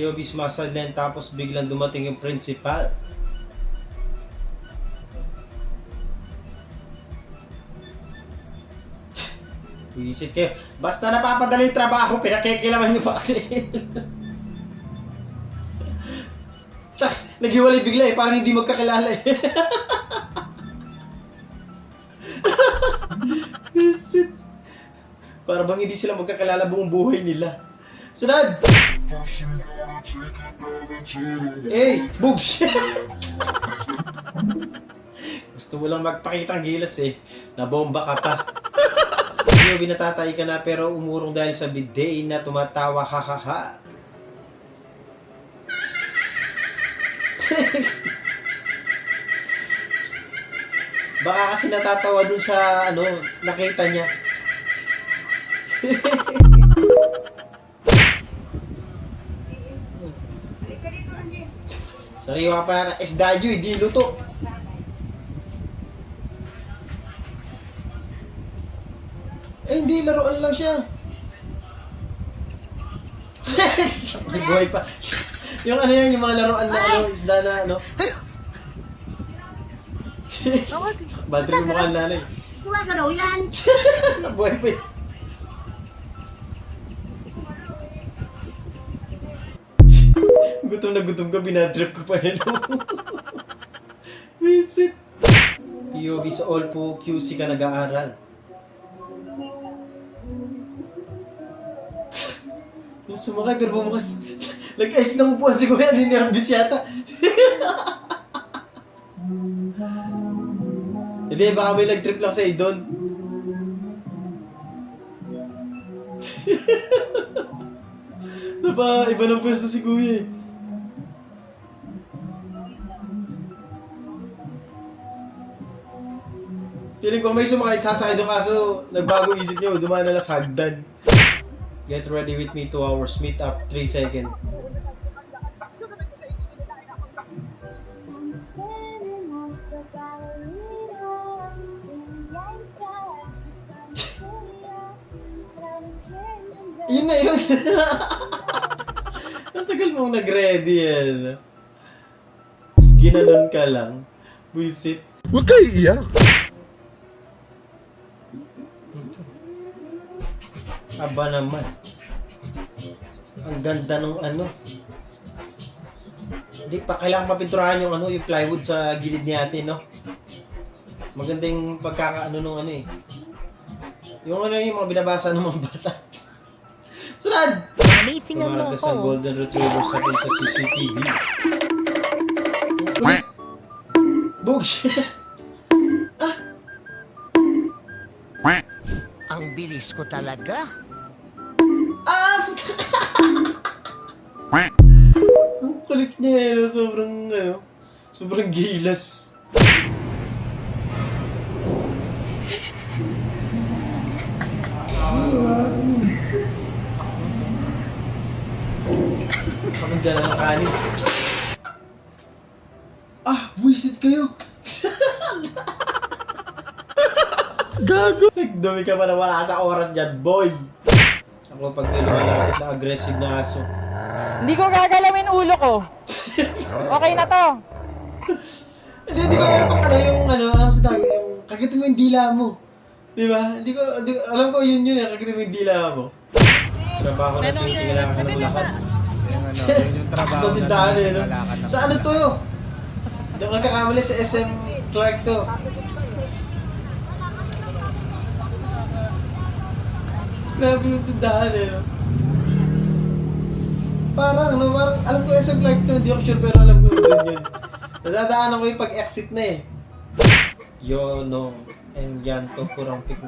POV sumasadlan tapos biglang dumating yung principal. Visit kayo. Basta napapadali yung trabaho, pinakikilaman nyo pa kasi. Naghiwalay bigla eh, parang hindi magkakilala eh. Visit. Para bang hindi sila magkakilala buong buhay nila. Sunod! Hey, bugs! Gusto mo lang magpakita ng gilas eh. Nabomba ka pa. Hindi natatay ka na pero umurong dahil sa bidet na tumatawa ha. Baka kasi natatawa dun sa ano, nakita niya. Sariwa pa na isdayo, hindi luto. Eh, hindi, laruan lang siya. May buhay pa. Yung ano yan, yung mga laruan na ano, isda na ano. Badri mo ka nanay. Gumagalaw yan. Buhay pa eh. Gutom ka, binadrip ko pa yun. Visit. POV sa all po QC ka nag-aaral. Sumakay pero bumukas. Nag-ice ng upuan si Kuya, ninervous yata. Hindi, baka may nag-trip lang sa'yo doon. Iba ng pwesto si Kuya eh. Feeling ko may sumakay, sasakay doon kaso nagbago isip niyo, dumaan na lang sa hagdan. Get ready with me 2 hours, meet up 3 seconds. Yun na yun. Ang tagal mong nag-ready yan. Tapos ginanon ka lang. Buisit. Huwag kayo iiyak. Aba naman. Ang ganda nung ano. Hindi pa kailangan mapinturahan yung ano, yung plywood sa gilid ni ate, no? Maganda yung pagkakaano nung ano eh. Yung ano yung mga binabasa ng mga bata. Sunod! Meetingan mo Tumalag sa ako. golden retriever sa CCTV. Bugs! Ang bilis ko talaga. Ang kulit niya eh, no? Sobrang gilas. Pakinggan na ng kanin. Buwisit kayo! Gago. Nagdumi ka pa na wala sa oras dyan, boy! Ako pag nilawalapit na aggressive na aso. Hindi ko gagalawin ulo ko. Okay na to. Hindi ko alam kung ano yung sa tawag, yung kakitin mo yung dila mo. Di ba? Hindi ko, alam ko yun eh, kakitin mo yung dila mo. Trabaho na tinitingnan ka ng lakad. Yung Takas trabaho na tindahan eh, no? lalakad na. Sa ano to? Hindi ako nagkakamali sa SM Clark to. Grabe yung tindahan eh, no? Parang alam ko SM Clark to, hindi ako sure pero alam ko yun. Nadadaanan ko yung pag-exit na eh. Yo, no. And yan to, kurang pick.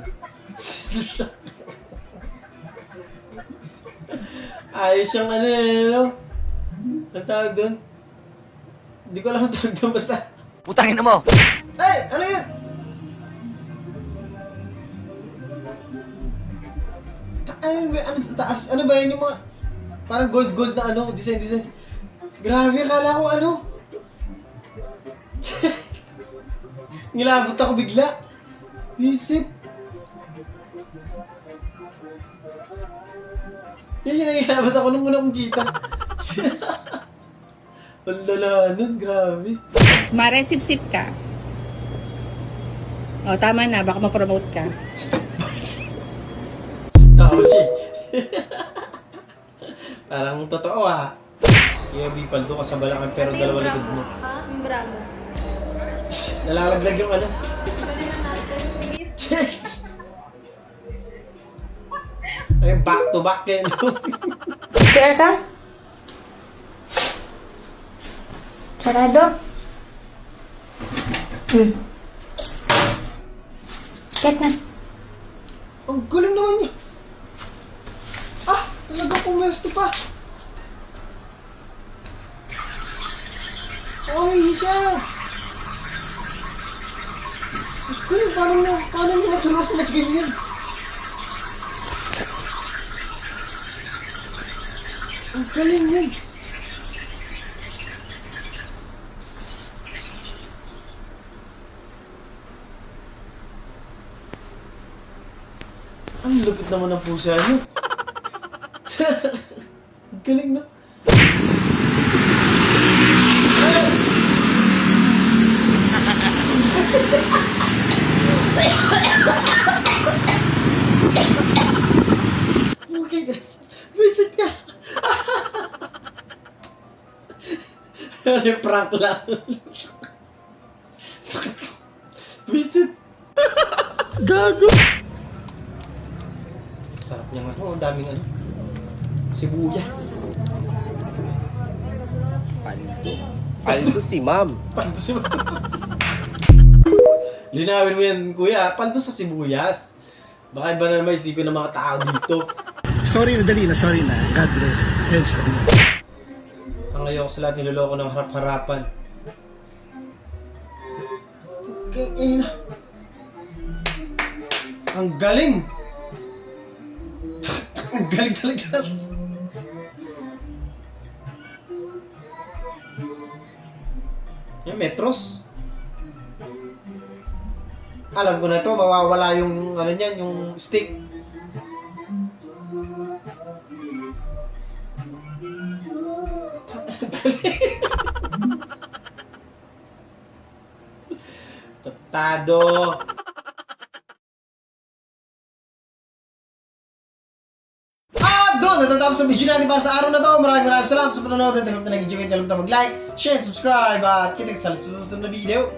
Ayos siyang ano eh, no? Ang tawag doon? Hindi ko alam ang tawag doon, basta. Putangin na mo! Ay! Ano yun? Ano sa taas? Ano ba yun yung mga parang gold na ano, design. Grabe, akala ko ano. Ngilabot ako bigla. Visit. Yan yung nangilabot ako nung una kong kita. Ang lala nun, grabe. Maresip-sip ka. O, tama na. Baka ma-promote ka. Tapos siya. Parang totoo ha. Kaya Bipaldo ka sa balakang pero dalawa likod mo. Bravo. Nalalaglag yung ano. Ay, back to back yan. Sir ka? Sarado? Ket na. Ang galing naman niya. Ah, talaga pumesto pa. Okay siya. Ang galing, paano niya natulog na ganyan? Ang galing yan. Ang lupit naman ng pusa niyo. Ang galing na. Okay, visit ka. Prank lang. Sakit. Visit. Gago. Sarap niya nga. Ang daming ano. Sibuyas. Paldo si ma'am. Paldo si Linawin mo yan, kuya. Paldo sa sibuyas. Baka iba na naman isipin ng mga tao dito. Sorry na, dali na, sorry na. God bless. Pasensya na. Ang ayoko sa lahat niloloko ng harap-harapan. Ang galing! Ang galing talaga. Yung metros. Alam ko na to, mawawala yung ano niyan, yung stick. Tatado. Doon, natatapos ang video natin para sa araw na to. Maraming salamat sa panonood. At hope na nag-enjoy kayo. Huwag mag-like, share, subscribe at kita sa susunod na video.